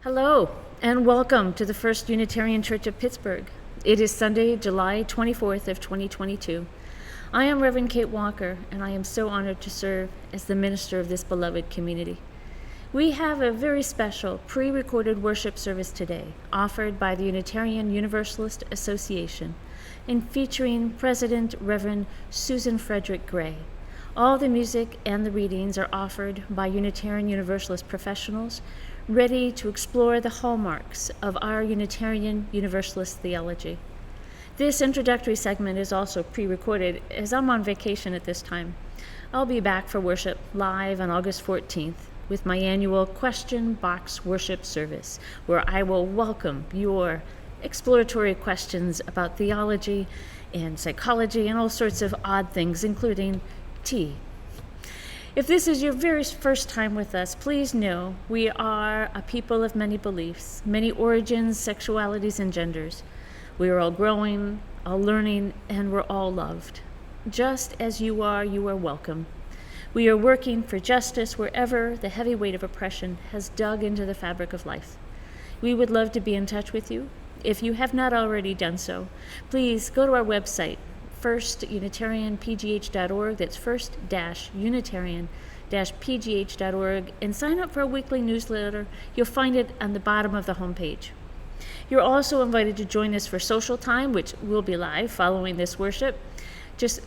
Hello, and welcome to the First Unitarian Church of Pittsburgh. It is Sunday, July 24th of 2022. I am Reverend Kate Walker, and I am so honored to serve as the minister of this beloved community. We have a very special pre-recorded worship service today, offered by the Unitarian Universalist Association, and featuring President Reverend Susan Frederick Gray. All the music and the readings are offered by Unitarian Universalist professionals ready to explore the hallmarks of our Unitarian Universalist theology. This introductory segment is also pre-recorded as I'm on vacation at this time. I'll be back for worship live on August 14th with my annual Question Box Worship Service, where I will welcome your exploratory questions about theology and psychology and all sorts of odd things, including tea. If this is your very first time with us, please know we are a people of many beliefs, many origins, sexualities, and genders. We are all growing, all learning, and we're all loved. Just as you are welcome. We are working for justice wherever the heavy weight of oppression has dug into the fabric of life. We would love to be in touch with you. If you have not already done so, please go to our website, firstunitarianpgh.org. That's first-unitarian-pgh.org, and sign up for a weekly newsletter. You'll find it on the bottom of the homepage. You're also invited to join us for social time, which will be live following this worship. Just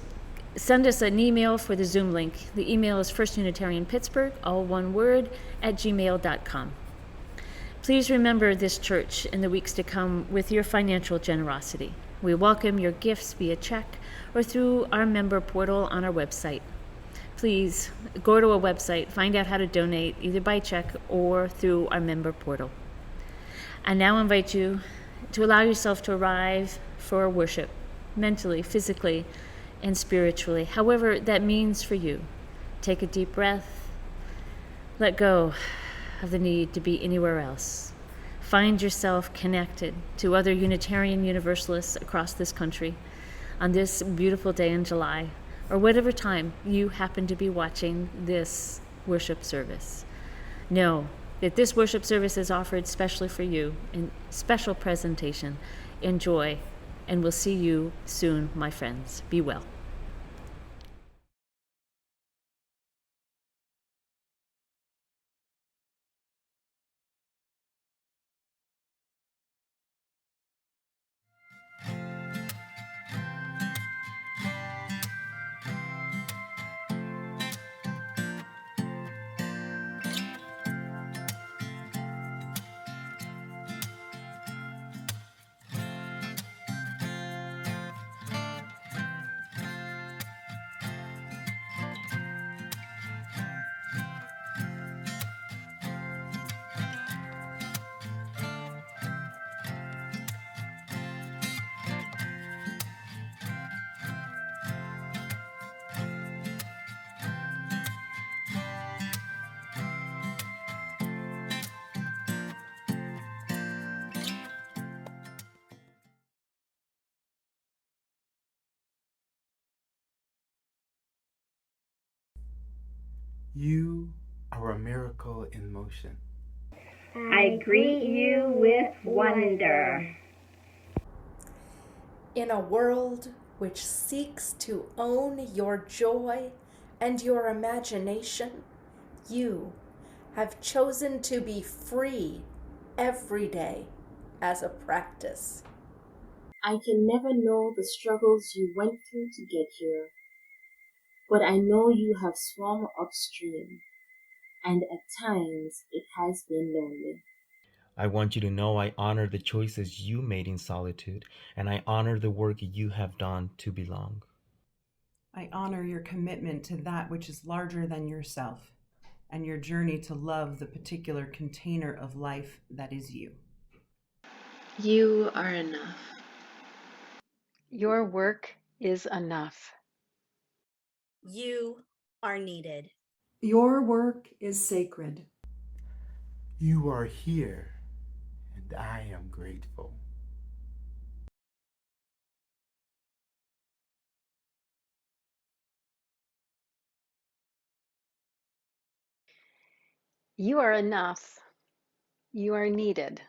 send us an email for the Zoom link. The email is firstunitarianpittsburgh, all one word, @gmail.com. Please remember this church in the weeks to come with your financial generosity. We welcome your gifts via check or through our member portal on our website. Please go to our website, find out how to donate either by check or through our member portal. I now invite you to allow yourself to arrive for worship, mentally, physically, and spiritually, however that means for you. Take a deep breath. Let go of the need to be anywhere else. Find yourself connected to other Unitarian Universalists across this country on this beautiful day in July, or whatever time you happen to be watching this worship service. Know that this worship service is offered specially for you in special presentation. Enjoy, and we'll see you soon, my friends. Be well. You are a miracle in motion. I greet you with wonder. In a world which seeks to own your joy and your imagination, you have chosen to be free every day as a practice. I can never know the struggles you went through to get here, but I know you have swum upstream, and at times it has been lonely. I want you to know I honor the choices you made in solitude, and I honor the work you have done to belong. I honor your commitment to that which is larger than yourself, and your journey to love the particular container of life that is you. You are enough. Your work is enough. You are needed. Your work is sacred. You are here, and I am grateful. You are enough. You are needed.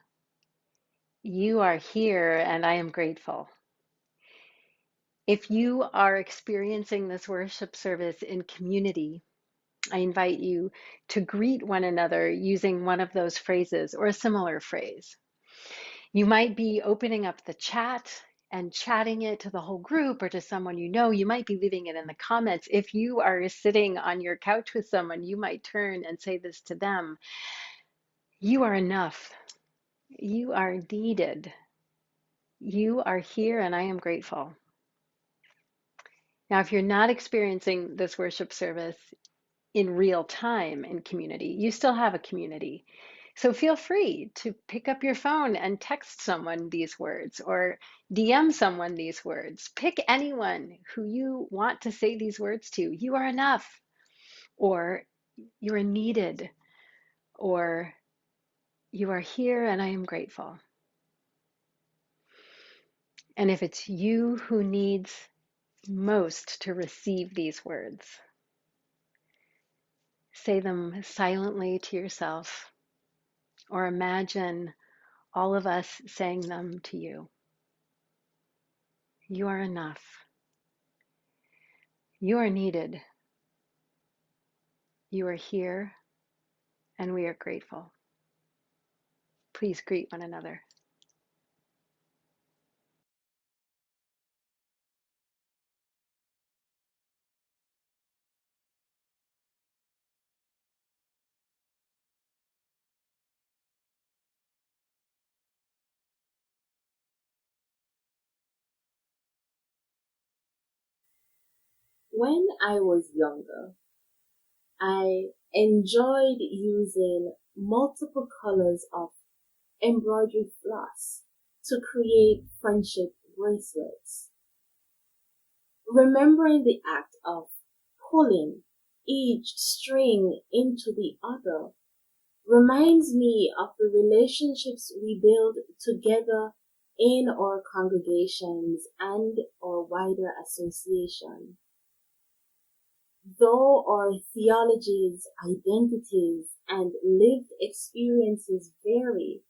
You are here, and I am grateful. If you are experiencing this worship service in community, I invite you to greet one another using one of those phrases or a similar phrase. You might be opening up the chat and chatting it to the whole group or to someone you know. You might be leaving it in the comments. If you are sitting on your couch with someone, you might turn and say this to them. You are enough. You are needed. You are here, and I am grateful. Now, if you're not experiencing this worship service in real time in community, you still have a community. So feel free to pick up your phone and text someone these words or DM someone these words. Pick anyone who you want to say these words to. You are enough, or you are needed, or you are here and I am grateful. And if it's you who needs most to receive these words, say them silently to yourself or imagine all of us saying them to you. You are enough. You are needed. You are here, and we are grateful. Please greet one another. When I was younger, I enjoyed using multiple colors of embroidery floss to create friendship bracelets. Remembering the act of pulling each string into the other reminds me of the relationships we build together in our congregations and our wider association. Though our theologies, identities, and lived experiences vary,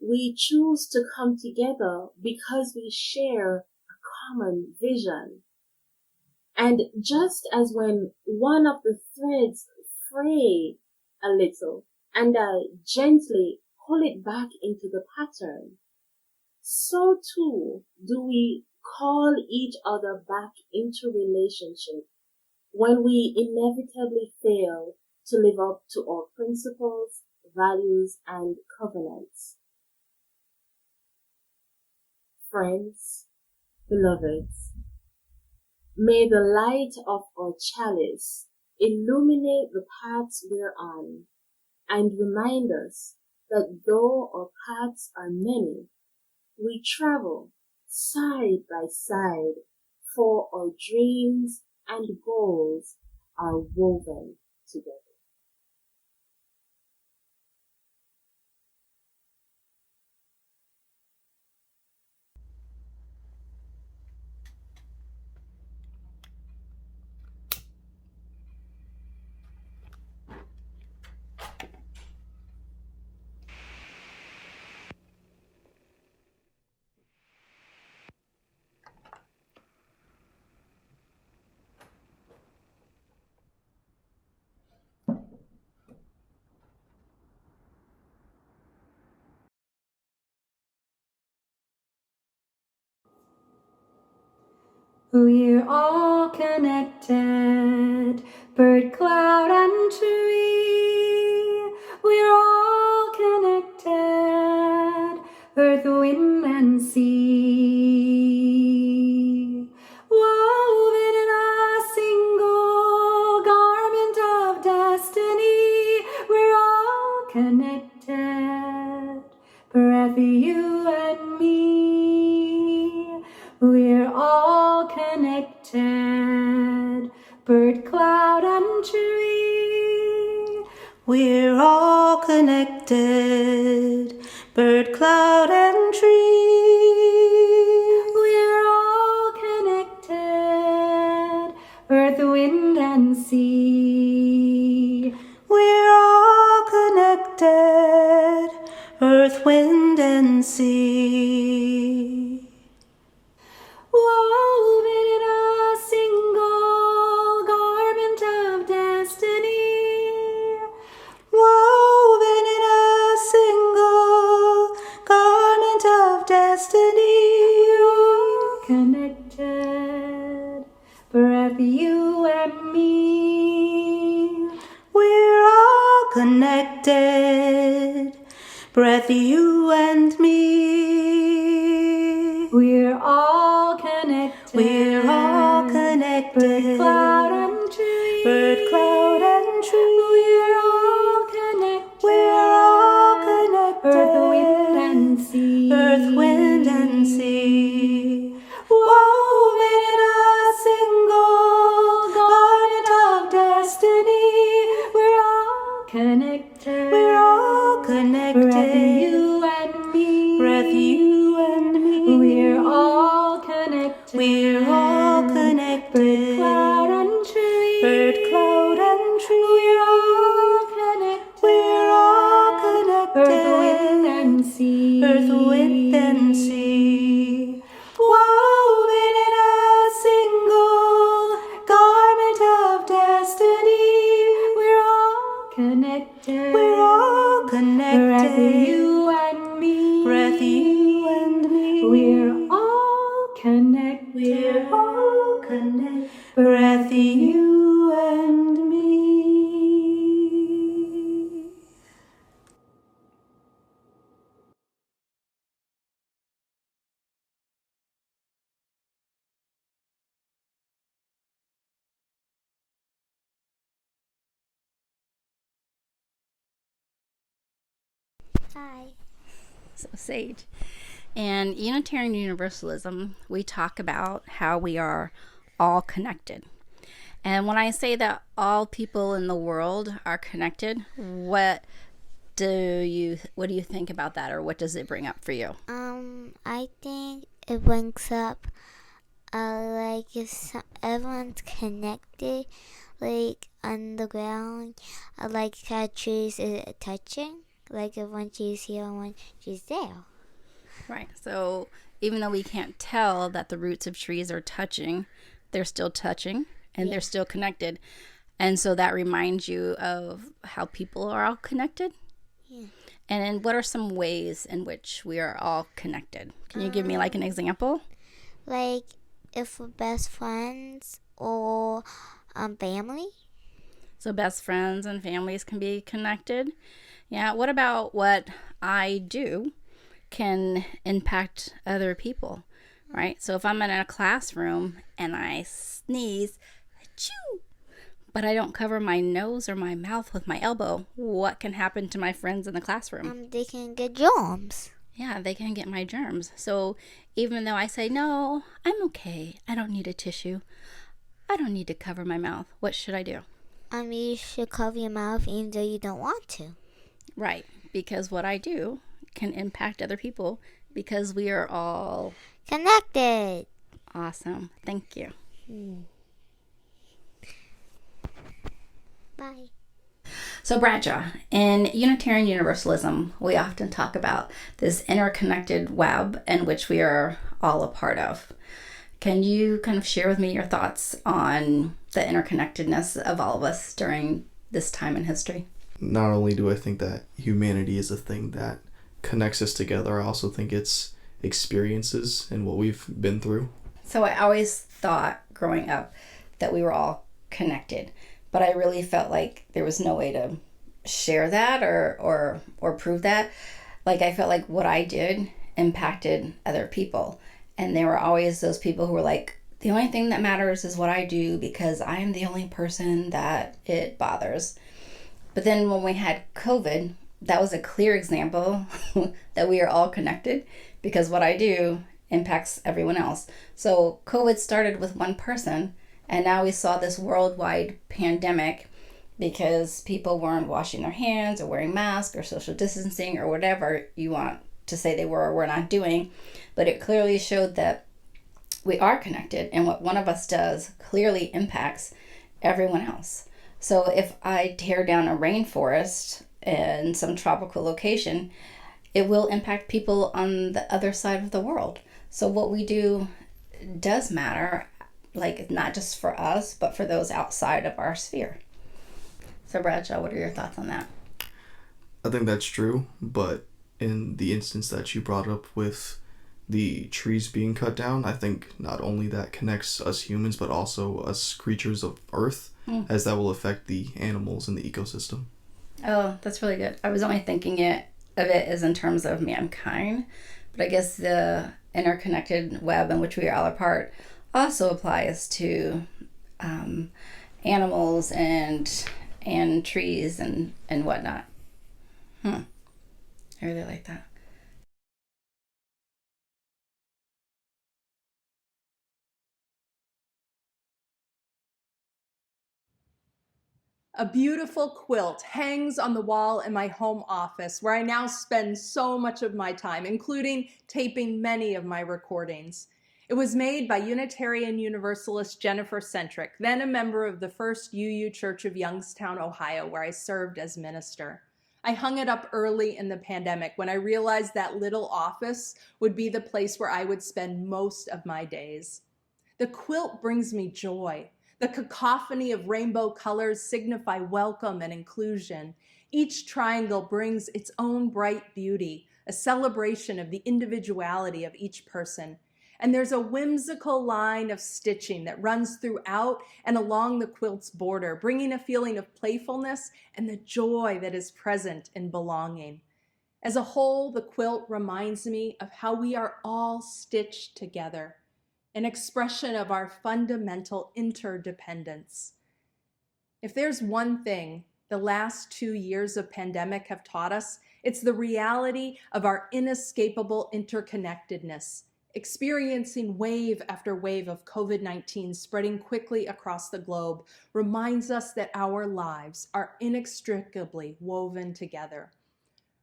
we choose to come together because we share a common vision. And just as when one of the threads fray a little and I gently pull it back into the pattern, so too do we call each other back into relationship when we inevitably fail to live up to our principles, values, and covenants. Friends, beloveds, may the light of our chalice illuminate the paths we're on and remind us that though our paths are many, we travel side by side, for our dreams and goals are woven together. We're all connected, bird, cloud, and tree. We're all connected, earth, wind, and sea. Woven in a single garment of destiny, we're all connected, breath, you and me. We're all connected, bird, cloud, and tree. We're all connected, bird, cloud, and tree. We're all connected, earth, wind, and sea. We're all connected, earth, wind, and sea. Woven in a single garment of destiny, woven in a single garment of destiny, connected, breath, you and me. We're all connected, breath, you and me. We're all connected. We're all connected. Bird, cloud, and tree. Bird, cloud, and tree. We're all connected. We're all connected. Earth, wind, and sea. Earth, wind, and sea. Woven in a single garment of destiny. We're all connected. We're all connected. Breath, you and me. Breath, you and me. We're all connected. We're all connected. Bird, cloud, and tree. Bird, cloud, and tree. We're all connected. We're all connected. Earth, wind, and sea. Earth, wind, and sea. Woven in a single garment of destiny. We're all connected. We're all connected. Breath, you and me. Breath, you and me. We're all connected. We're all connected. Breath, you and me. Hi. So, Sage. In Unitarian Universalism, we talk about how we are all connected. And when I say that all people in the world are connected, what do you think about that, or what does it bring up for you? I think it brings up like if everyone's connected, like on the ground, like how trees is touching. Like if one tree's here and one tree's there. Right. So even though we can't tell that the roots of trees are touching, they're still touching and they're still connected. And so that reminds you of how people are all connected? Yeah. And then what are some ways in which we are all connected? Can you give me like an example? Like if we're best friends or family. So best friends and families can be connected. Yeah, what about what I do can impact other people, right? So if I'm in a classroom and I sneeze, achoo, but I don't cover my nose or my mouth with my elbow, what can happen to my friends in the classroom? They can get germs. Yeah, they can get my germs. So even though I say, no, I'm okay, I don't need a tissue, I don't need to cover my mouth, what should I do? You should cover your mouth even though you don't want to. Right, because what I do can impact other people because we are all connected. Awesome. Thank you. Bye. So Bradshaw, in Unitarian Universalism, we often talk about this interconnected web in which we are all a part of. Can you kind of share with me your thoughts on the interconnectedness of all of us during this time in history? Not only do I think that humanity is a thing that connects us together, I also think it's experiences and what we've been through. So I always thought growing up that we were all connected, but I really felt like there was no way to share that or prove that. Like I felt like what I did impacted other people. And there were always those people who were like, the only thing that matters is what I do because I am the only person that it bothers. But then when we had COVID, that was a clear example that we are all connected because what I do impacts everyone else. So COVID started with one person, and now we saw this worldwide pandemic because people weren't washing their hands or wearing masks or social distancing or whatever you want to say they were or were not doing. But it clearly showed that we are connected, and what one of us does clearly impacts everyone else. So if I tear down a rainforest in some tropical location, it will impact people on the other side of the world. So what we do does matter, like not just for us, but for those outside of our sphere. So Bradshaw, what are your thoughts on that? I think that's true, but in the instance that you brought up with the trees being cut down, I think not only that connects us humans, but also us creatures of Earth, as that will affect the animals in the ecosystem. Oh, that's really good. I was only thinking of it as in terms of mankind, but I guess the interconnected web in which we are all a part also applies to animals and trees and whatnot. I really like that. A beautiful quilt hangs on the wall in my home office, where I now spend so much of my time, including taping many of my recordings. It was made by Unitarian Universalist Jennifer Centric, then a member of the First UU Church of Youngstown, Ohio, where I served as minister. I hung it up early in the pandemic when I realized that little office would be the place where I would spend most of my days. The quilt brings me joy. The cacophony of rainbow colors signify welcome and inclusion. Each triangle brings its own bright beauty, a celebration of the individuality of each person. And there's a whimsical line of stitching that runs throughout and along the quilt's border, bringing a feeling of playfulness and the joy that is present in belonging. As a whole, the quilt reminds me of how we are all stitched together, an expression of our fundamental interdependence. If there's one thing the last 2 years of pandemic have taught us, it's the reality of our inescapable interconnectedness. Experiencing wave after wave of COVID-19 spreading quickly across the globe reminds us that our lives are inextricably woven together.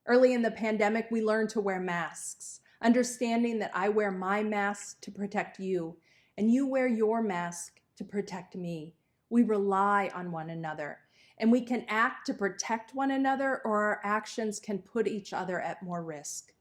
Early in the pandemic, we learned to wear masks, understanding that I wear my mask to protect you, and you wear your mask to protect me. We rely on one another, and we can act to protect one another, or our actions can put each other at more risk.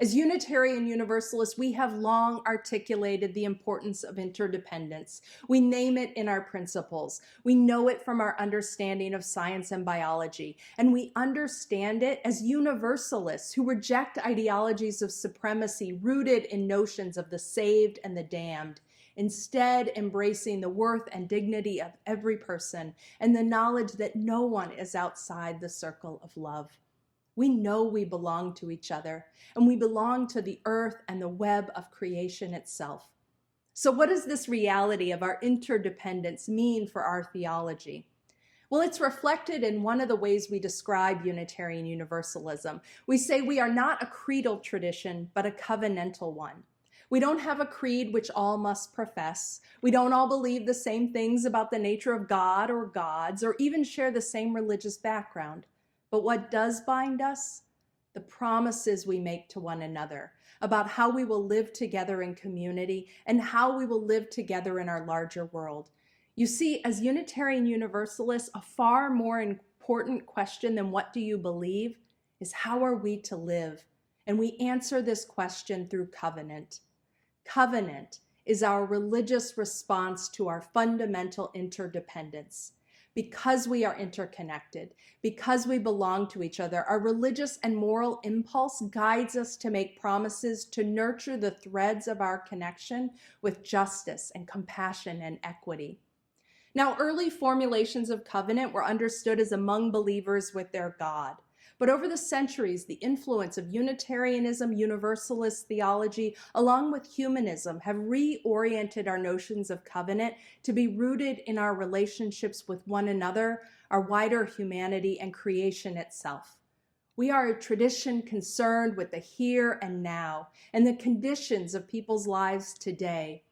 As Unitarian Universalists, we have long articulated the importance of interdependence. We name it in our principles. We know it from our understanding of science and biology, and we understand it as Universalists who reject ideologies of supremacy rooted in notions of the saved and the damned, instead embracing the worth and dignity of every person and the knowledge that no one is outside the circle of love. We know we belong to each other, and we belong to the earth and the web of creation itself. So what does this reality of our interdependence mean for our theology? Well, it's reflected in one of the ways we describe Unitarian Universalism. We say we are not a creedal tradition, but a covenantal one. We don't have a creed which all must profess. We don't all believe the same things about the nature of God or gods, or even share the same religious background. But what does bind us? The promises we make to one another about how we will live together in community and how we will live together in our larger world. You see, as Unitarian Universalists, a far more important question than what do you believe is how are we to live? And we answer this question through covenant. Covenant is our religious response to our fundamental interdependence. Because we are interconnected, because we belong to each other, our religious and moral impulse guides us to make promises to nurture the threads of our connection with justice and compassion and equity. Now, early formulations of covenant were understood as among believers with their God. But over the centuries, the influence of Unitarianism, Universalist theology, along with humanism, have reoriented our notions of covenant to be rooted in our relationships with one another, our wider humanity, and creation itself. We are a tradition concerned with the here and now and the conditions of people's lives today.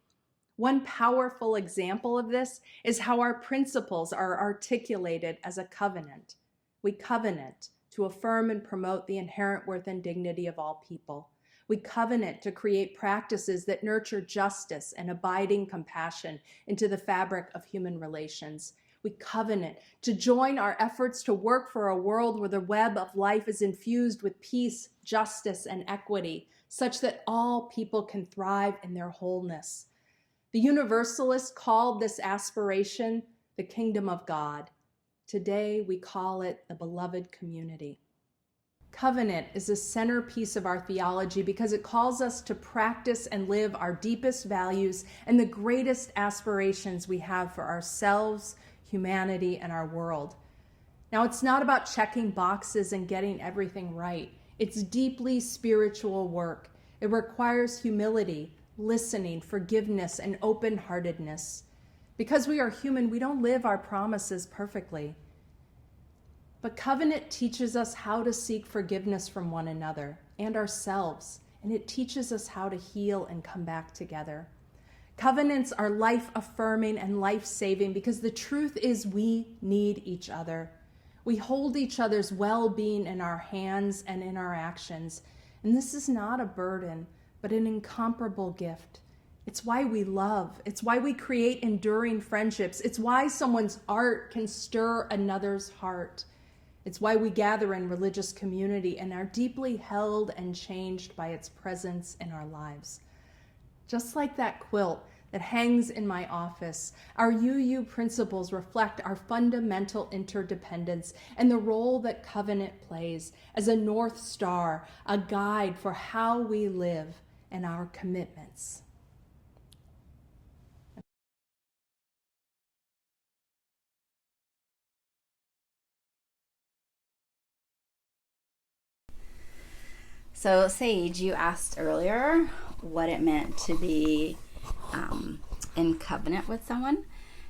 One powerful example of this is how our principles are articulated as a covenant. We covenant to affirm and promote the inherent worth and dignity of all people. We covenant to create practices that nurture justice and abiding compassion into the fabric of human relations. We covenant to join our efforts to work for a world where the web of life is infused with peace, justice, and equity, such that all people can thrive in their wholeness. The Universalists called this aspiration the kingdom of God. Today, we call it the beloved community. Covenant is a centerpiece of our theology because it calls us to practice and live our deepest values and the greatest aspirations we have for ourselves, humanity, and our world. Now, it's not about checking boxes and getting everything right. It's deeply spiritual work. It requires humility, listening, forgiveness, and open-heartedness. Because we are human, we don't live our promises perfectly. But covenant teaches us how to seek forgiveness from one another and ourselves, and it teaches us how to heal and come back together. Covenants are life-affirming and life-saving because the truth is we need each other. We hold each other's well-being in our hands and in our actions, and this is not a burden, but an incomparable gift. It's why we love. It's why we create enduring friendships. It's why someone's art can stir another's heart. It's why we gather in religious community and are deeply held and changed by its presence in our lives. Just like that quilt that hangs in my office, our UU principles reflect our fundamental interdependence and the role that covenant plays as a North Star, a guide for how we live and our commitments. So, Sage, you asked earlier what it meant to be in covenant with someone.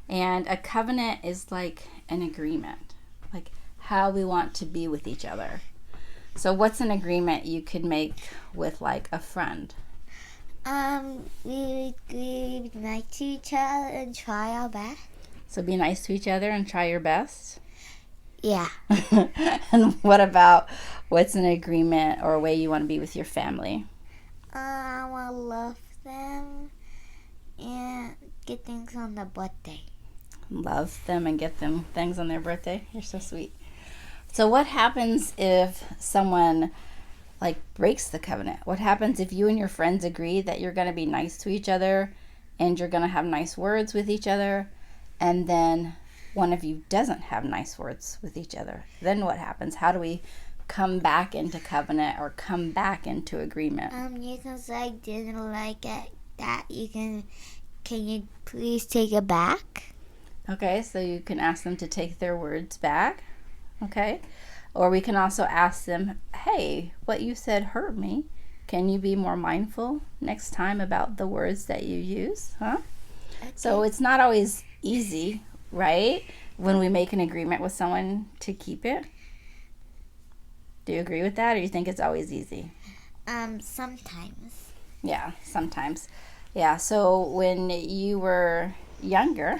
And a covenant is like an agreement, like how we want to be with each other. So what's an agreement you could make with like a friend? We be nice to each other and try our best. So be nice to each other and try your best? Yeah. And what about what's an agreement or a way you want to be with your family? I want to love them and get things on their birthday. Love them and get them things on their birthday? You're so sweet. So what happens if someone like breaks the covenant? What happens if you and your friends agree that you're going to be nice to each other and you're going to have nice words with each other, and then one of you doesn't have nice words with each other? Then what happens? How do we come back into covenant or come back into agreement? You can say I didn't like it. That can you please take it back? Okay, so you can ask them to take their words back. Okay. Or we can also ask them, hey, what you said hurt me. Can you be more mindful next time about the words that you use? Huh? Okay. So it's not always easy, right? When we make an agreement with someone to keep it. Do you agree with that, or you think it's always easy? Sometimes. Yeah, sometimes. Yeah, so when you were younger,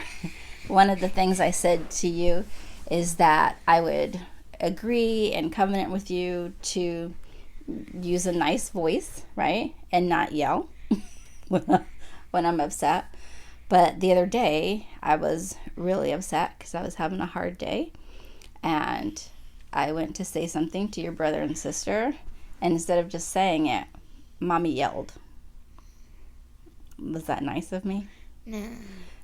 one of the things I said to you is that I would agree and covenant with you to use a nice voice, right? And not yell when I'm upset. But the other day, I was really upset because I was having a hard day. And I went to say something to your brother and sister. And instead of just saying it, Mommy yelled. Was that nice of me? No.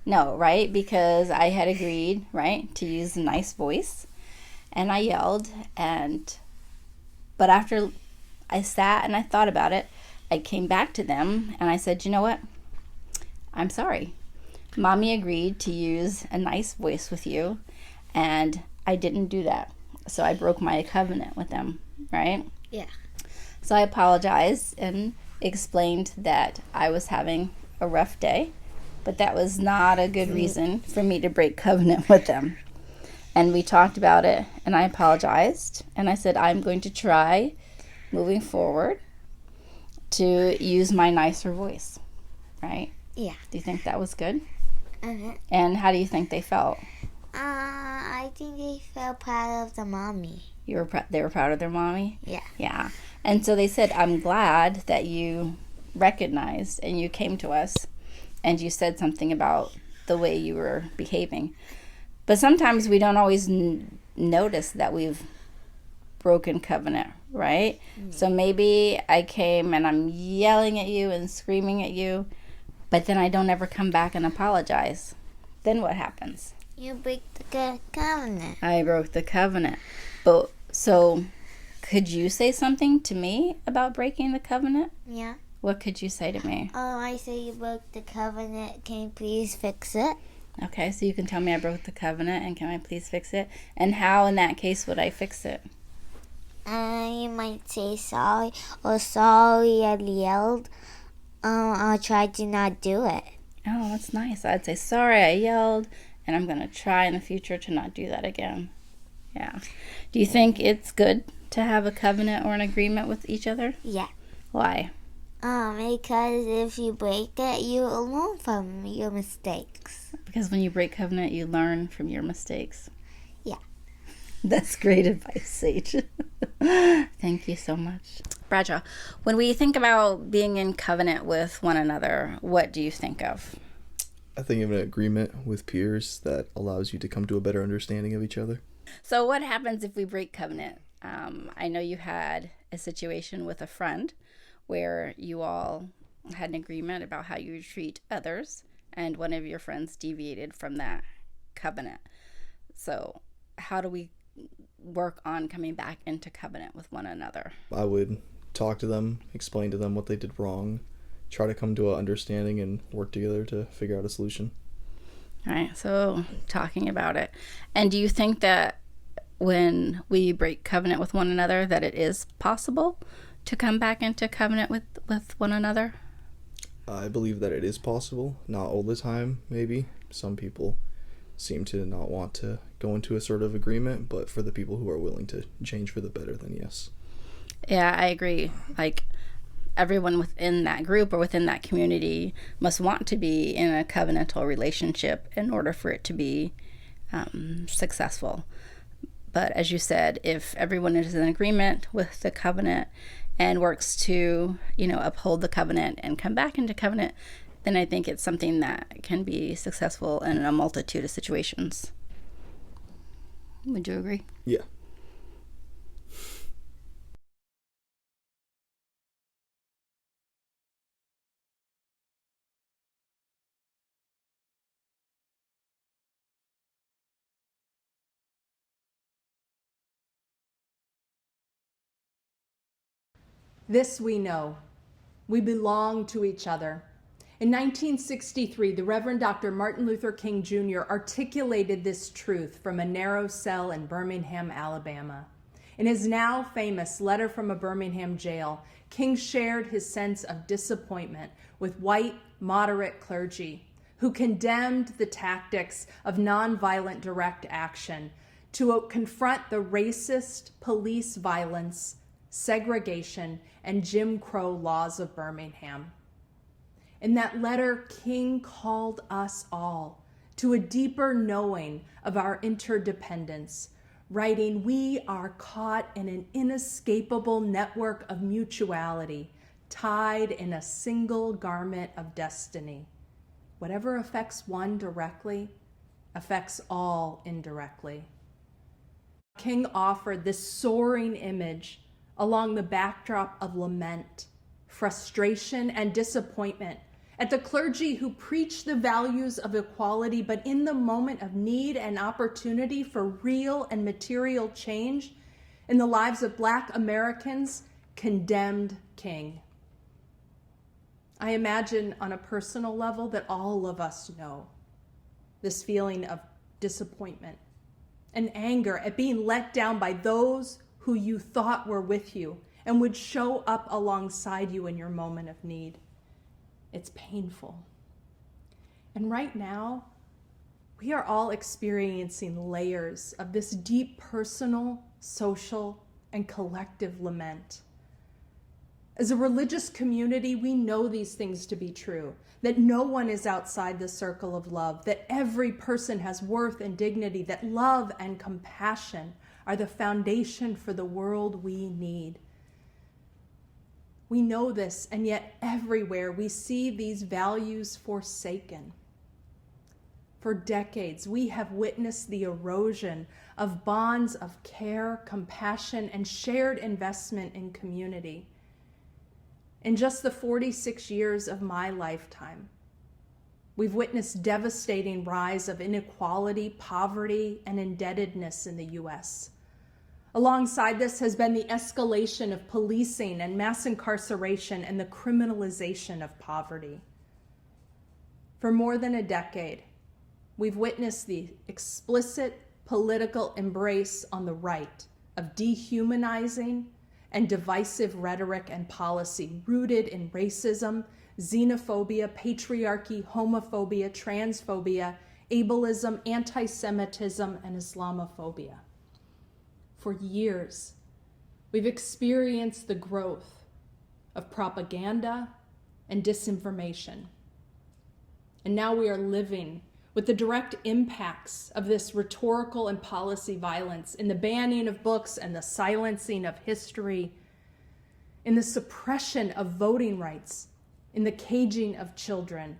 No, right? Because I had agreed, right, to use a nice voice. And I yelled. But after I sat and I thought about it, I came back to them and I said, you know what? I'm sorry. Mommy agreed to use a nice voice with you, and I didn't do that. So I broke my covenant with them, right? Yeah. So I apologized and explained that I was having a rough day, but that was not a good reason for me to break covenant with them. And we talked about it, and I apologized, and I said I'm going to try moving forward to use my nicer voice, right? Yeah. Do you think that was good? Uh-huh. And how do you think they felt? I think they felt proud of the mommy. They were proud of their mommy? Yeah. Yeah. And so they said, I'm glad that you recognized and you came to us and you said something about the way you were behaving. But sometimes we don't always notice that we've broken covenant, right? So maybe I came and I'm yelling at you and screaming at you, but then I don't ever come back and apologize. Then what happens? You break the covenant. I broke the covenant. But so could you say something to me about breaking the covenant? Yeah. What could you say to me? I say you broke the covenant. Can you please fix it? Okay, so you can tell me I broke the covenant and can I please fix it? And how in that case would I fix it? You might say sorry or sorry I yelled. I'll try to not do it. Oh, that's nice. I'd say sorry I yelled and I'm going to try in the future to not do that again. Yeah. Do you think it's good to have a covenant or an agreement with each other? Yeah. Why? Because if you break it, you learn from your mistakes. Because when you break covenant, you learn from your mistakes. Yeah. That's great advice, Sage. Thank you so much. Bradshaw, when we think about being in covenant with one another, what do you think of? I think of an agreement with peers that allows you to come to a better understanding of each other. So what happens if we break covenant? I know you had a situation with a friend where you all had an agreement about how you would treat others, and one of your friends deviated from that covenant. So how do we work on coming back into covenant with one another? I would talk to them, explain to them what they did wrong, try to come to an understanding and work together to figure out a solution. All right, so talking about it. And do you think that when we break covenant with one another that it is possible to come back into covenant with one another? I believe that it is possible. Not all the time, maybe. Some people seem to not want to go into a sort of agreement, but for the people who are willing to change for the better, then yes. Yeah, I agree. Like, everyone within that group or within that community must want to be in a covenantal relationship in order for it to be successful. But as you said, if everyone is in agreement with the covenant and works to, uphold the covenant and come back into covenant, then I think it's something that can be successful in a multitude of situations. Would you agree? Yeah. This we know. We belong to each other. In 1963, the Reverend Dr. Martin Luther King Jr. articulated this truth from a narrow cell in Birmingham, Alabama. In his now famous Letter from a Birmingham Jail, King shared his sense of disappointment with white, moderate clergy who condemned the tactics of nonviolent direct action to confront the racist police violence, segregation, and Jim Crow laws of Birmingham. In that letter, King called us all to a deeper knowing of our interdependence, writing, "We are caught in an inescapable network of mutuality, tied in a single garment of destiny. Whatever affects one directly affects all indirectly." King offered this soaring image along the backdrop of lament, frustration, and disappointment at the clergy who preach the values of equality, but in the moment of need and opportunity for real and material change in the lives of Black Americans, condemned King. I imagine on a personal level that all of us know this feeling of disappointment and anger at being let down by those who you thought were with you and would show up alongside you in your moment of need. It's painful. And right now, we are all experiencing layers of this deep personal, social, and collective lament. As a religious community, we know these things to be true, that no one is outside the circle of love, that every person has worth and dignity, that love and compassion are the foundation for the world we need. We know this, and yet everywhere we see these values forsaken. For decades, we have witnessed the erosion of bonds of care, compassion, and shared investment in community. In just the 46 years of my lifetime, we've witnessed devastating rise of inequality, poverty, and indebtedness in the U.S. Alongside this has been the escalation of policing and mass incarceration and the criminalization of poverty. For more than a decade, we've witnessed the explicit political embrace on the right of dehumanizing and divisive rhetoric and policy rooted in racism, xenophobia, patriarchy, homophobia, transphobia, ableism, anti-Semitism, and Islamophobia. For years, we've experienced the growth of propaganda and disinformation. And now we are living with the direct impacts of this rhetorical and policy violence in the banning of books and the silencing of history, in the suppression of voting rights, in the caging of children,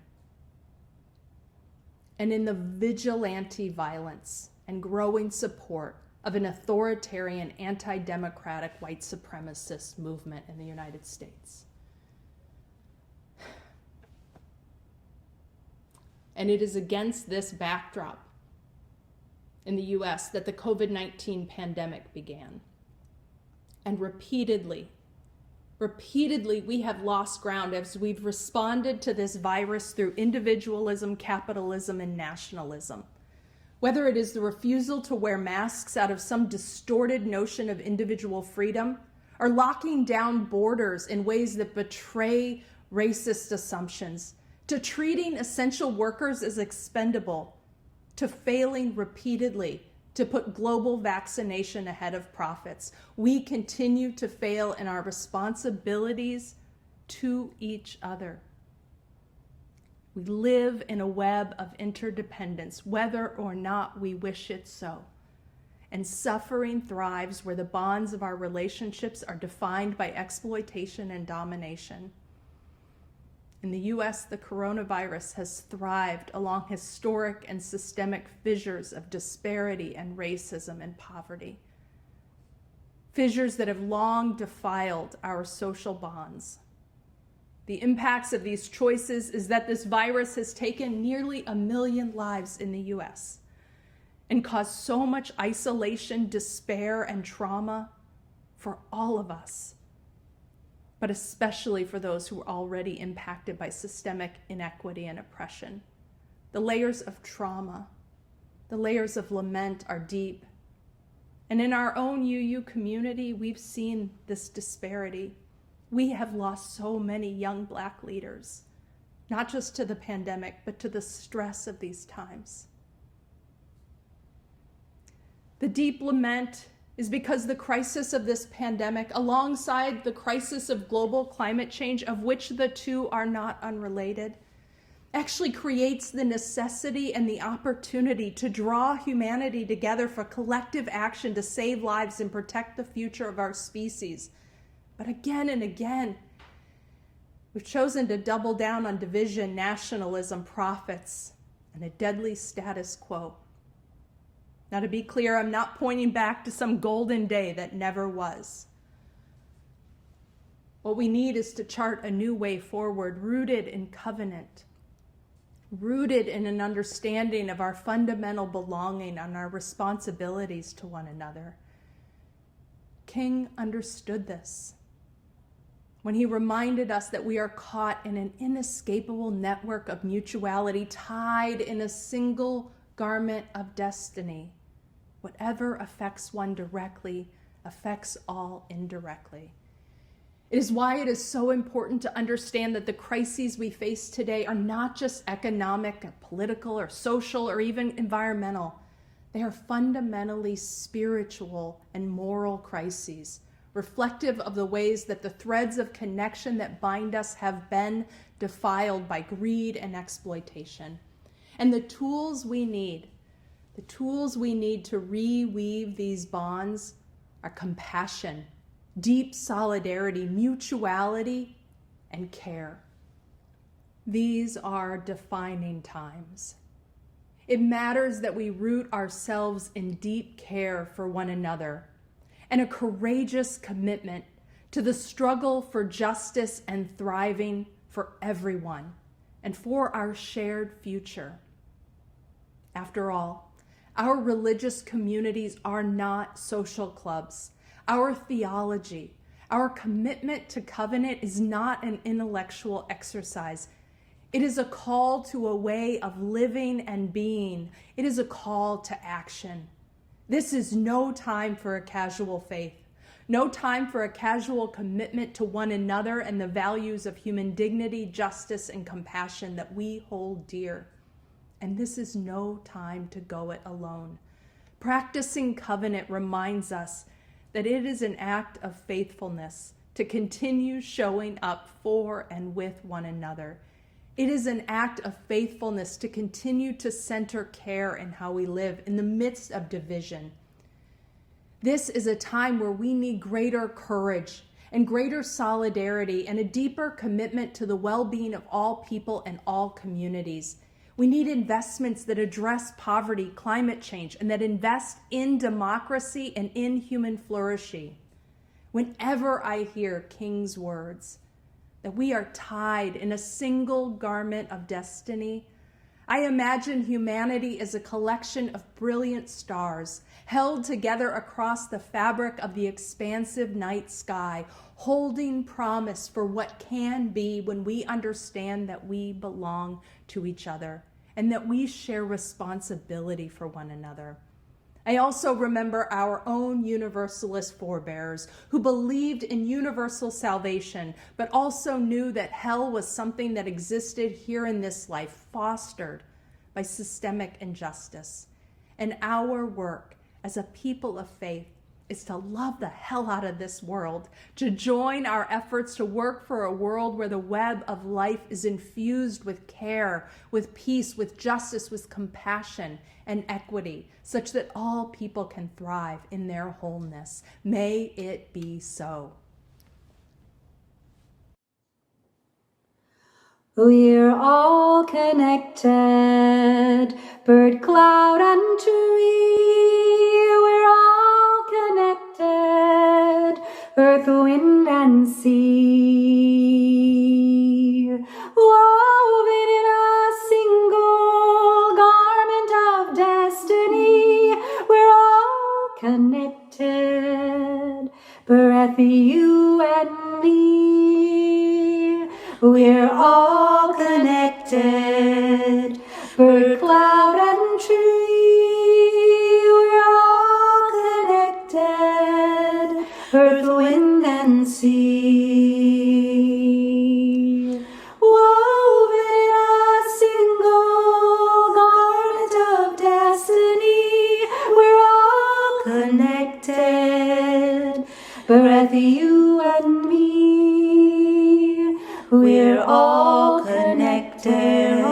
and in the vigilante violence and growing support of an authoritarian, anti-democratic, white supremacist movement in the United States. And it is against this backdrop in the US that the COVID-19 pandemic began. And repeatedly, we have lost ground as we've responded to this virus through individualism, capitalism, and nationalism. Whether it is the refusal to wear masks out of some distorted notion of individual freedom, or locking down borders in ways that betray racist assumptions, to treating essential workers as expendable, to failing repeatedly to put global vaccination ahead of profits, we continue to fail in our responsibilities to each other. We live in a web of interdependence, whether or not we wish it so. And suffering thrives where the bonds of our relationships are defined by exploitation and domination. In the US, the coronavirus has thrived along historic and systemic fissures of disparity and racism and poverty. Fissures that have long defiled our social bonds. The impacts of these choices is that this virus has taken nearly 1 million lives in the US and caused so much isolation, despair, and trauma for all of us, but especially for those who are already impacted by systemic inequity and oppression. The layers of trauma, the layers of lament are deep. And in our own UU community, we've seen this disparity. We have lost so many young Black leaders, not just to the pandemic, but to the stress of these times. The deep lament is because the crisis of this pandemic, alongside the crisis of global climate change, of which the two are not unrelated, actually creates the necessity and the opportunity to draw humanity together for collective action to save lives and protect the future of our species. But again and again, we've chosen to double down on division, nationalism, profits, and a deadly status quo. Now, to be clear, I'm not pointing back to some golden day that never was. What we need is to chart a new way forward, rooted in covenant, rooted in an understanding of our fundamental belonging and our responsibilities to one another. King understood this when he reminded us that we are caught in an inescapable network of mutuality, tied in a single garment of destiny. Whatever affects one directly affects all indirectly. It is why it is so important to understand that the crises we face today are not just economic or political or social or even environmental. They are fundamentally spiritual and moral crises, reflective of the ways that the threads of connection that bind us have been defiled by greed and exploitation. And the tools we need to reweave these bonds are compassion, deep solidarity, mutuality, and care. These are defining times. It matters that we root ourselves in deep care for one another and a courageous commitment to the struggle for justice and thriving for everyone and for our shared future. After all, our religious communities are not social clubs. Our theology, our commitment to covenant is not an intellectual exercise. It is a call to a way of living and being. It is a call to action. This is no time for a casual faith, no time for a casual commitment to one another and the values of human dignity, justice, and compassion that we hold dear. And this is no time to go it alone. Practicing covenant reminds us that it is an act of faithfulness to continue showing up for and with one another. It is an act of faithfulness to continue to center care in how we live in the midst of division. This is a time where we need greater courage and greater solidarity and a deeper commitment to the well-being of all people and all communities. We need investments that address poverty, climate change, and that invest in democracy and in human flourishing. Whenever I hear King's words, that we are tied in a single garment of destiny, I imagine humanity as a collection of brilliant stars held together across the fabric of the expansive night sky, holding promise for what can be when we understand that we belong to each other and that we share responsibility for one another. I also remember our own Universalist forebears who believed in universal salvation, but also knew that hell was something that existed here in this life, fostered by systemic injustice. And our work as a people of faith is to love the hell out of this world, to join our efforts to work for a world where the web of life is infused with care, with peace, with justice, with compassion and equity, such that all people can thrive in their wholeness. May it be so. We're all connected, bird, cloud, and tree. We're all connected, earth, wind, and sea. Woven in a single garment of destiny, we're all connected, breath, you and me. We're all connected, bird, cloud, and tree. We're all connected, earth, wind, and sea. Woven in a single garment of destiny, we're all connected, breath, you and me. We're all connected,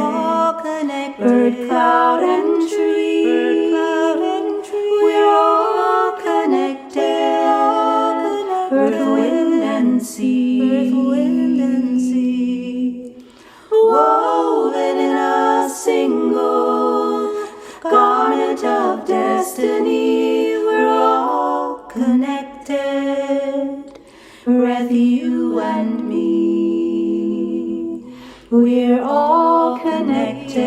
bird, cloud, and tree. We're all connected, earth, wind, and sea. Woven in a single garment of destiny, we're all connected, breath, you and me. We're all connected,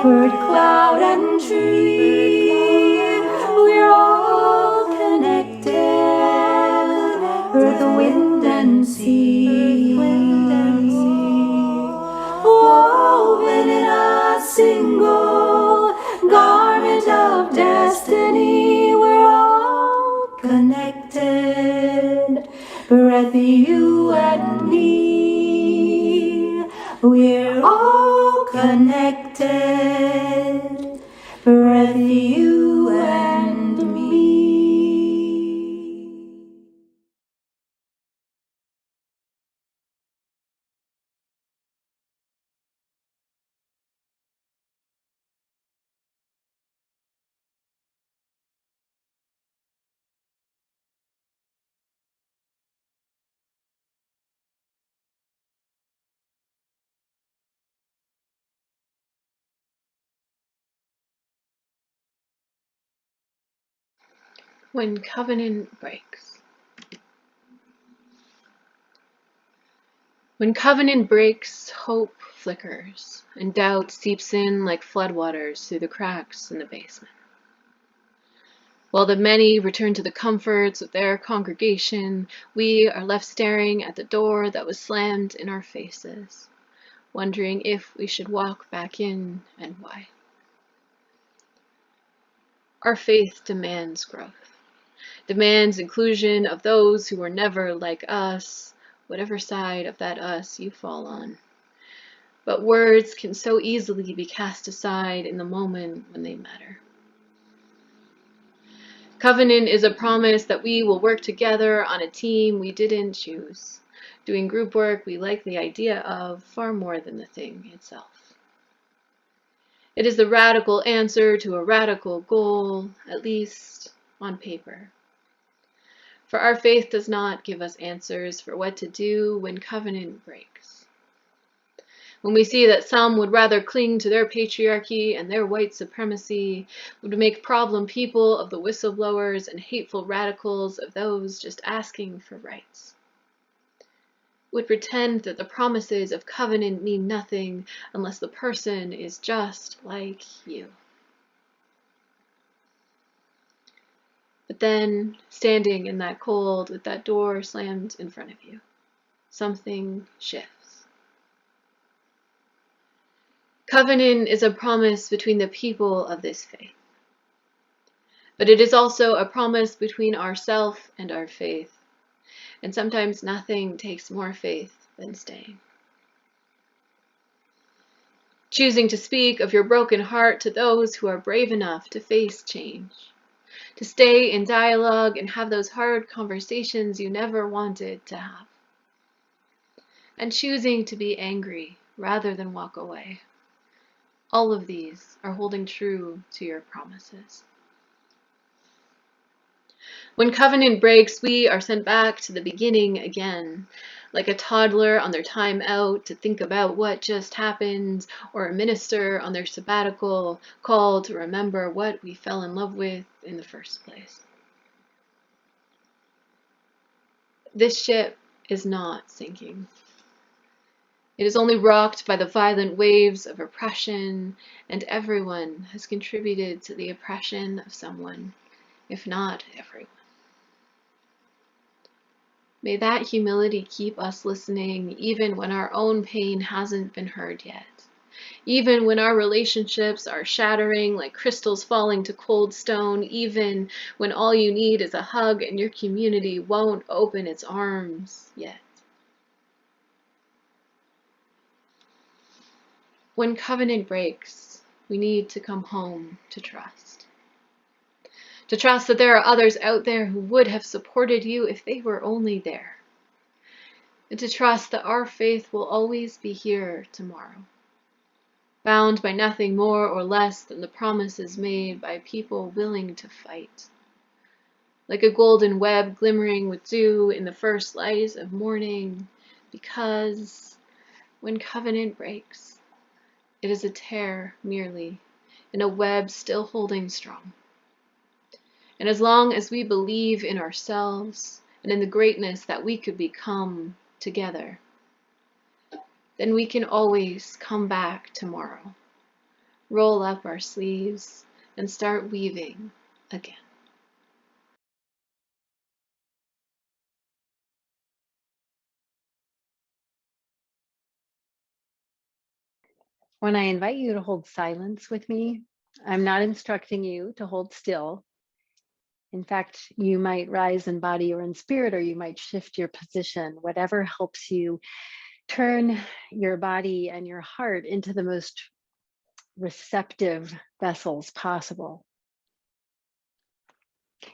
bird, cloud, and tree. We're all connected, earth, wind, and sea. Woven in a single garment of destiny, we're all connected, breath, you and me. We're all connected, breath, you and me. When covenant breaks. When covenant breaks, hope flickers, and doubt seeps in like floodwaters through the cracks in the basement. While the many return to the comforts of their congregation, we are left staring at the door that was slammed in our faces, wondering if we should walk back in and why. Our faith demands growth, demands inclusion of those who were never like us, whatever side of that us you fall on. But words can so easily be cast aside in the moment when they matter. Covenant is a promise that we will work together on a team we didn't choose, doing group work we like the idea of far more than the thing itself. It is the radical answer to a radical goal, at least on paper. For our faith does not give us answers for what to do when covenant breaks. When we see that some would rather cling to their patriarchy and their white supremacy, would make problem people of the whistleblowers and hateful radicals of those just asking for rights. Would pretend that the promises of covenant mean nothing unless the person is just like you. But then, standing in that cold with that door slammed in front of you, something shifts. Covenant is a promise between the people of this faith. But it is also a promise between ourself and our faith. And sometimes nothing takes more faith than staying. Choosing to speak of your broken heart to those who are brave enough to face change. To stay in dialogue and have those hard conversations you never wanted to have. And choosing to be angry rather than walk away. All of these are holding true to your promises. When covenant breaks, we are sent back to the beginning again, like a toddler on their time out to think about what just happened, or a minister on their sabbatical called to remember what we fell in love with in the first place. This ship is not sinking. It is only rocked by the violent waves of oppression, and everyone has contributed to the oppression of someone, if not everyone. May that humility keep us listening even when our own pain hasn't been heard yet. Even when our relationships are shattering like crystals falling to cold stone. Even when all you need is a hug and your community won't open its arms yet. When covenant breaks, we need to come home to trust. To trust that there are others out there who would have supported you if they were only there. And to trust that our faith will always be here tomorrow, bound by nothing more or less than the promises made by people willing to fight. Like a golden web glimmering with dew in the first light of morning, because when covenant breaks, it is a tear merely, in a web still holding strong. And as long as we believe in ourselves and in the greatness that we could become together, then we can always come back tomorrow, roll up our sleeves, and start weaving again. When I invite you to hold silence with me, I'm not instructing you to hold still. In fact, you might rise in body or in spirit, or you might shift your position, whatever helps you turn your body and your heart into the most receptive vessels possible.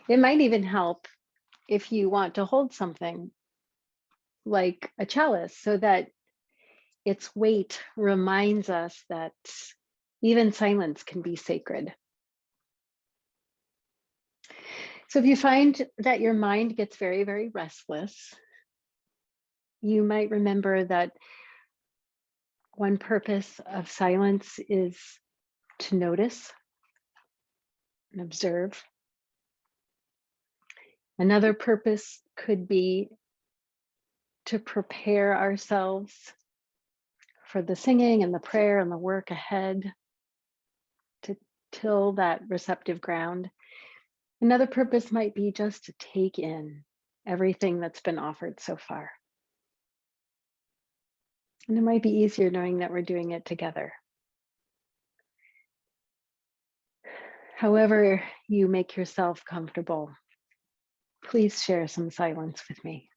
It might even help if you want to hold something like a chalice so that its weight reminds us that even silence can be sacred. So if you find that your mind gets very, very restless, you might remember that one purpose of silence is to notice and observe. Another purpose could be to prepare ourselves for the singing and the prayer and the work ahead, to till that receptive ground. Another purpose might be just to take in everything that's been offered so far. And it might be easier knowing that we're doing it together. However you make yourself comfortable, please share some silence with me.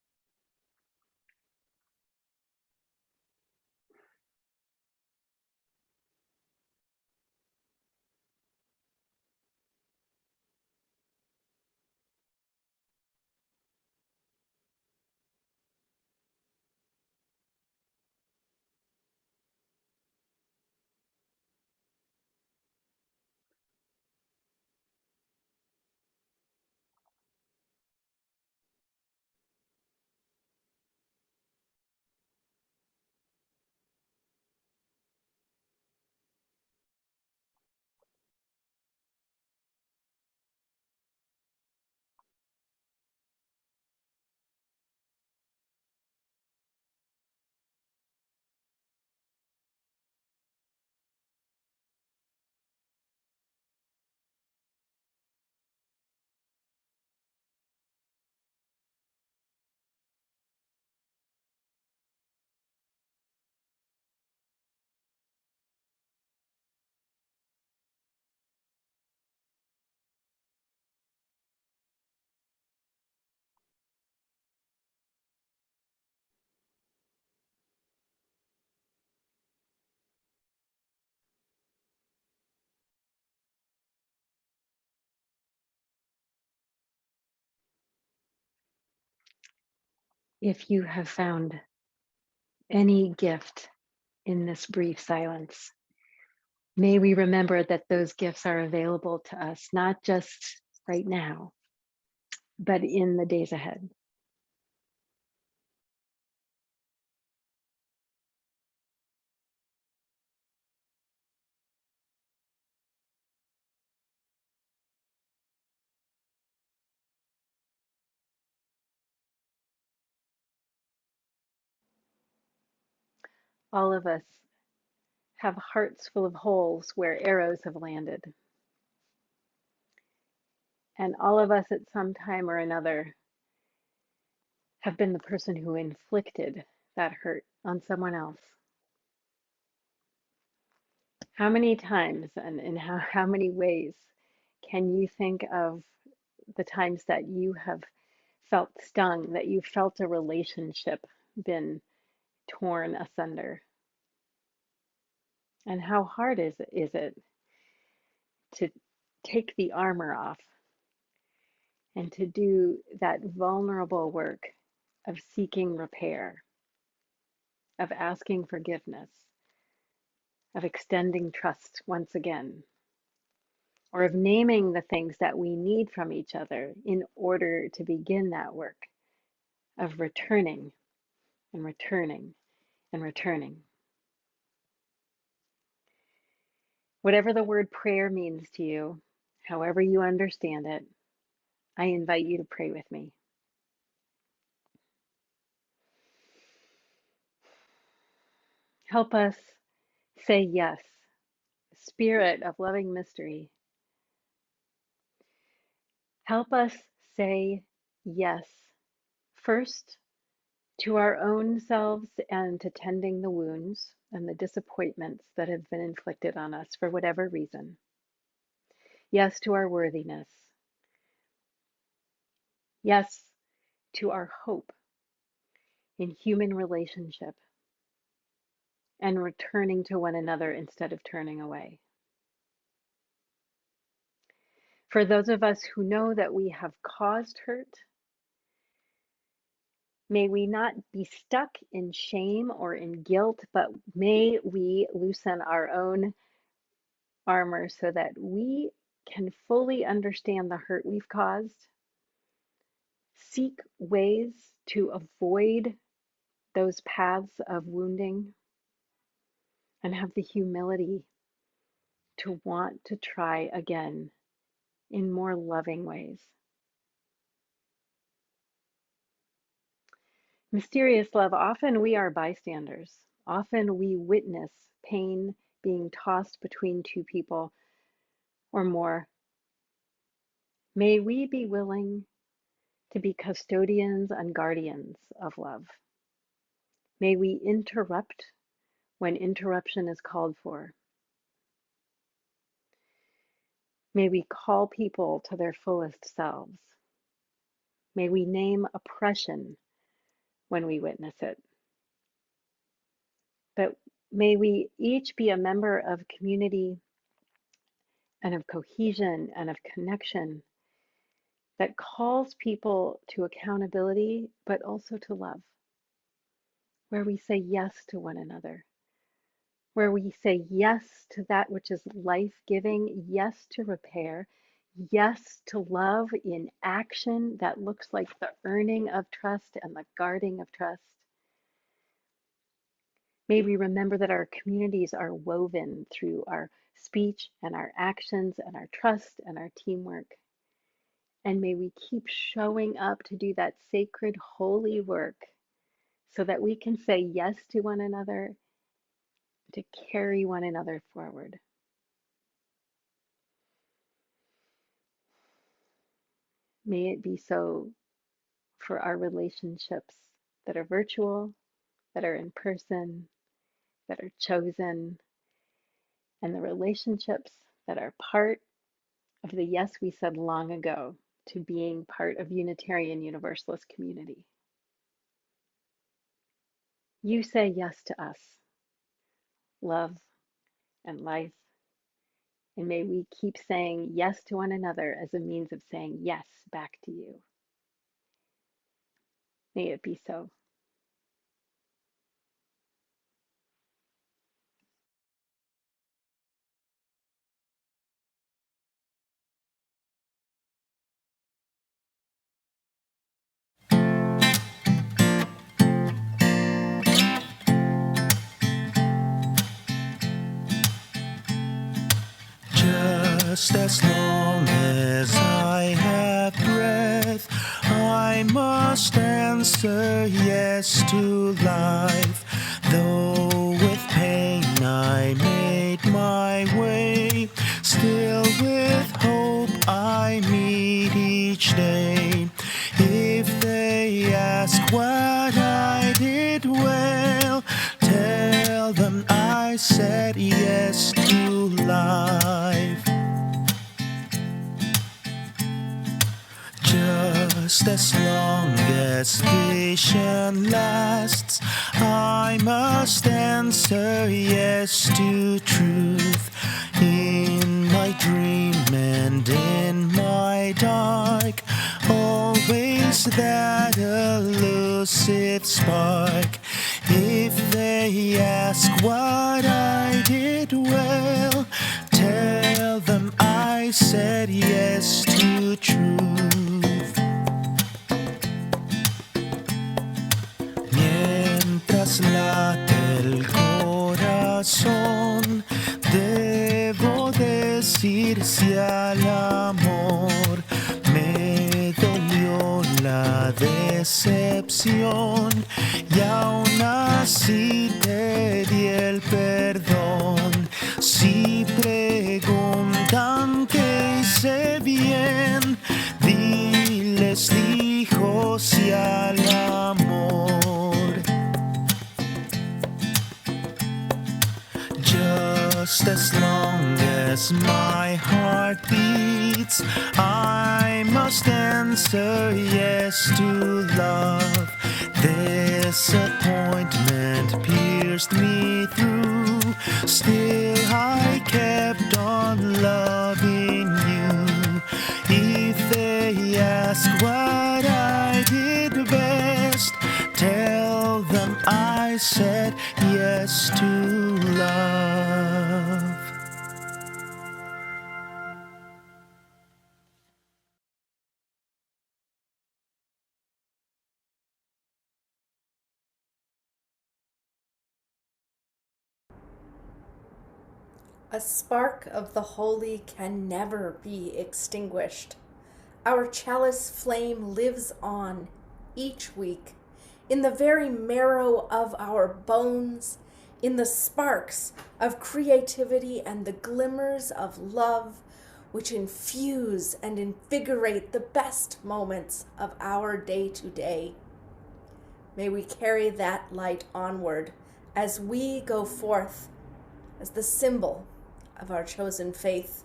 If you have found any gift in this brief silence, may we remember that those gifts are available to us, not just right now, but in the days ahead. All of us have hearts full of holes where arrows have landed. And all of us at some time or another have been the person who inflicted that hurt on someone else. How many times and in how many ways can you think of the times that you have felt stung, that you felt a relationship been torn asunder? And how hard is it to take the armor off and to do that vulnerable work of seeking repair, of asking forgiveness, of extending trust once again, or of naming the things that we need from each other in order to begin that work of returning and returning and returning. Whatever the word prayer means to you, however you understand it, I invite you to pray with me. Help us say yes, Spirit of loving mystery. Help us say yes, first to our own selves and to tending the wounds and the disappointments that have been inflicted on us for whatever reason. Yes to our worthiness. Yes to our hope in human relationship and returning to one another instead of turning away. For those of us who know that we have caused hurt, may we not be stuck in shame or in guilt, but may we loosen our own armor so that we can fully understand the hurt we've caused, seek ways to avoid those paths of wounding, and have the humility to want to try again in more loving ways. Mysterious love, often we are bystanders. Often we witness pain being tossed between two people or more. May we be willing to be custodians and guardians of love. May we interrupt when interruption is called for. May we call people to their fullest selves. May we name oppression when we witness it. But may we each be a member of community and of cohesion and of connection that calls people to accountability, but also to love, where we say yes to one another, where we say yes to that which is life-giving, yes to repair, yes to love in action that looks like the earning of trust and the guarding of trust. May we remember that our communities are woven through our speech and our actions and our trust and our teamwork. And may we keep showing up to do that sacred, holy work so that we can say yes to one another, to carry one another forward. May it be so for our relationships that are virtual, that are in person, that are chosen, and the relationships that are part of the yes we said long ago to being part of Unitarian Universalist community. You say yes to us, love and life, and may we keep saying yes to one another as a means of saying yes back to you. May it be so. Just as long as I have breath, I must answer yes to life. Though with pain I made my way, still with hope I meet each day. If they ask what I did well, tell them I said yes to life. Just as long as vision lasts, I must answer yes to truth. In my dream and in my dark, always that elusive spark. If they ask what I did well, tell them I said yes to truth. Mientras late el corazón, debo decir sí al amor. Me dolió la decepción y aún así te di el perdón. Si preguntan qué hice bien, diles dijo sí al amor. Just as long as my heart beats, I must answer yes to love. Disappointment pierced me through, still I kept on loving you. If they ask what I did best, tell them I said yes to love. A spark of the holy can never be extinguished. Our chalice flame lives on each week in the very marrow of our bones, in the sparks of creativity and the glimmers of love which infuse and invigorate the best moments of our day-to-day. May we carry that light onward as we go forth as the symbol of our chosen faith,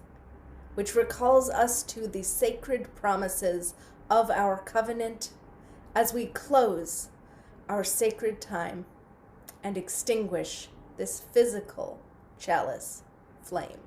which recalls us to the sacred promises of our covenant as we close our sacred time and extinguish this physical chalice flame.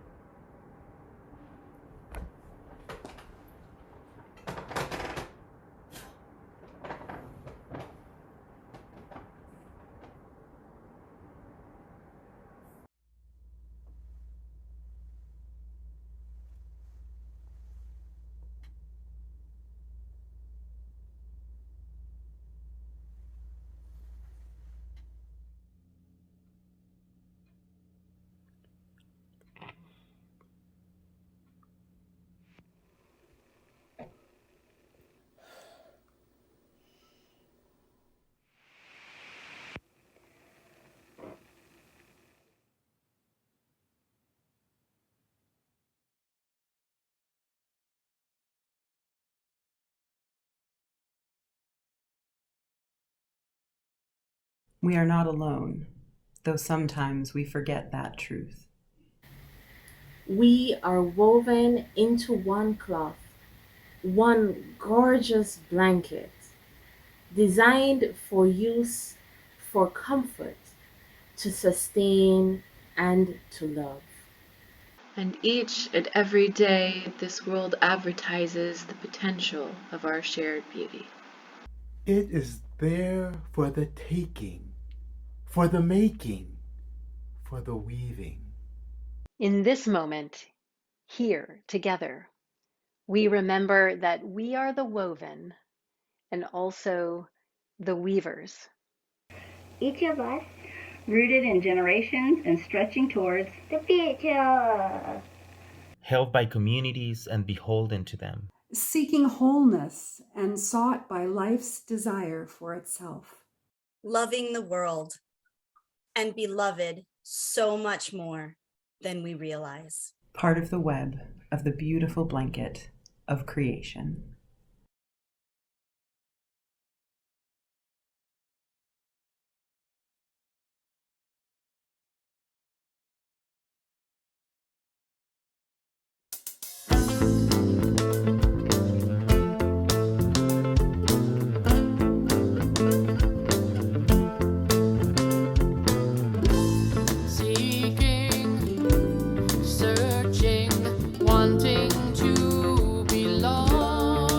We are not alone, though sometimes we forget that truth. We are woven into one cloth, one gorgeous blanket, designed for use, for comfort, to sustain, and to love. And each and every day, this world advertises the potential of our shared beauty. It is there for the taking, for the making, for the weaving. In this moment, here together, we remember that we are the woven and also the weavers. Each of us rooted in generations and stretching towards the future. Held by communities and beholden to them. Seeking wholeness and sought by life's desire for itself. Loving the world and beloved so much more than we realize. Part of the web of the beautiful blanket of creation. Searching, wanting to belong.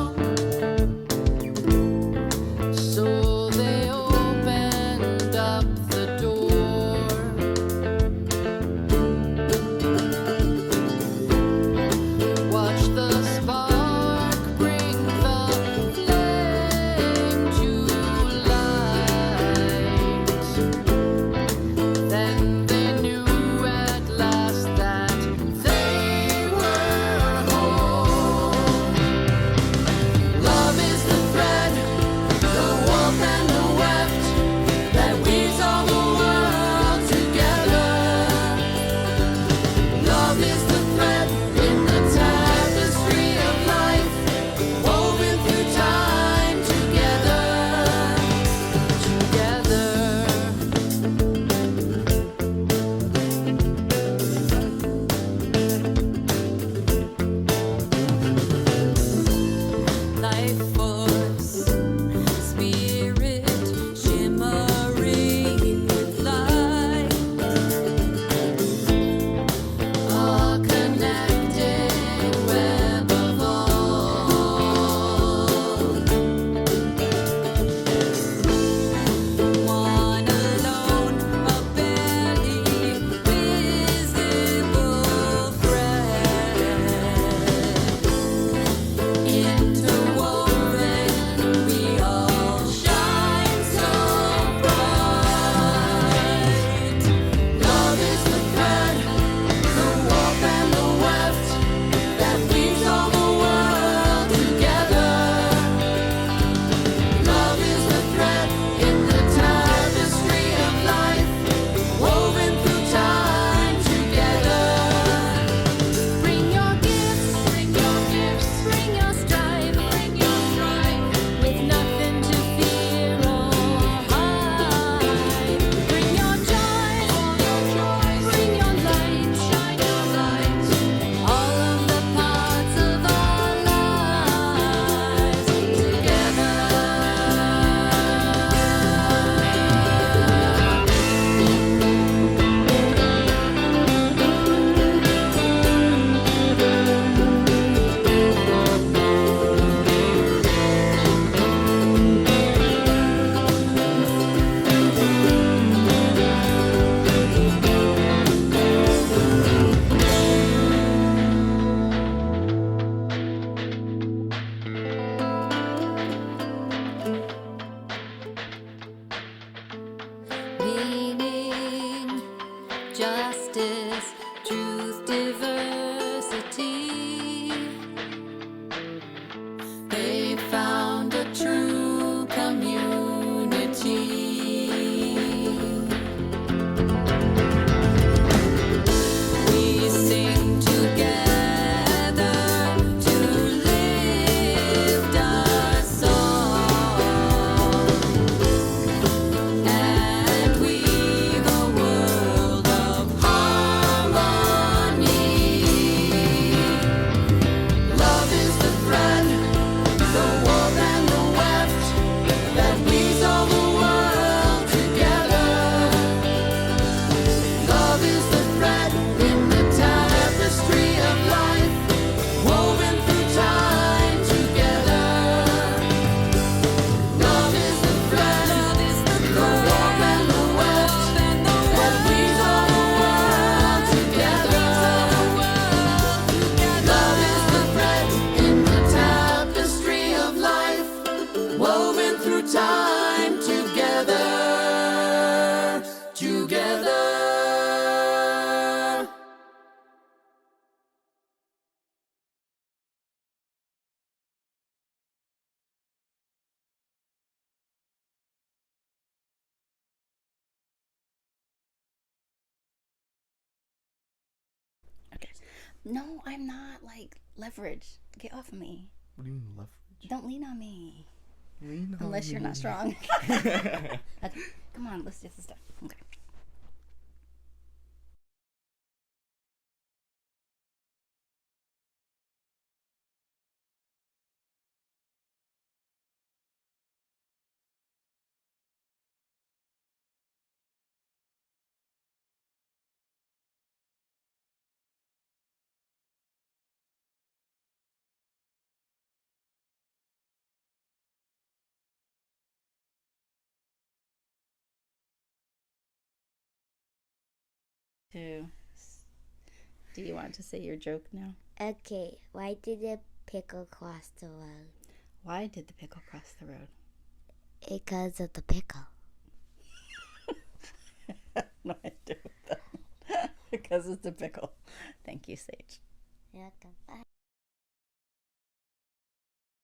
justice, truth, diversity. They found a true community. We sing together to lift our song and weave a world of harmony. Love is the thread, the warp and the weft that weaves all the world together. Love is the thread in the tapestry of life, woven through time together. Love is the thread, the warp and the weft that weaves all the world together. Love is the thread in the tapestry of life, woven through time together. Together. Okay. No, I'm not like leverage. Get off of me. What do you mean leverage? Don't lean on me. Lean on Unless you're me. not strong. Okay, come on, let's do this stuff. Okay. Do you want to say your joke now? Okay, why did the pickle cross the road? Why did the pickle cross the road? Because of the pickle. No idea what that. Because it's a pickle. Thank you, Sage.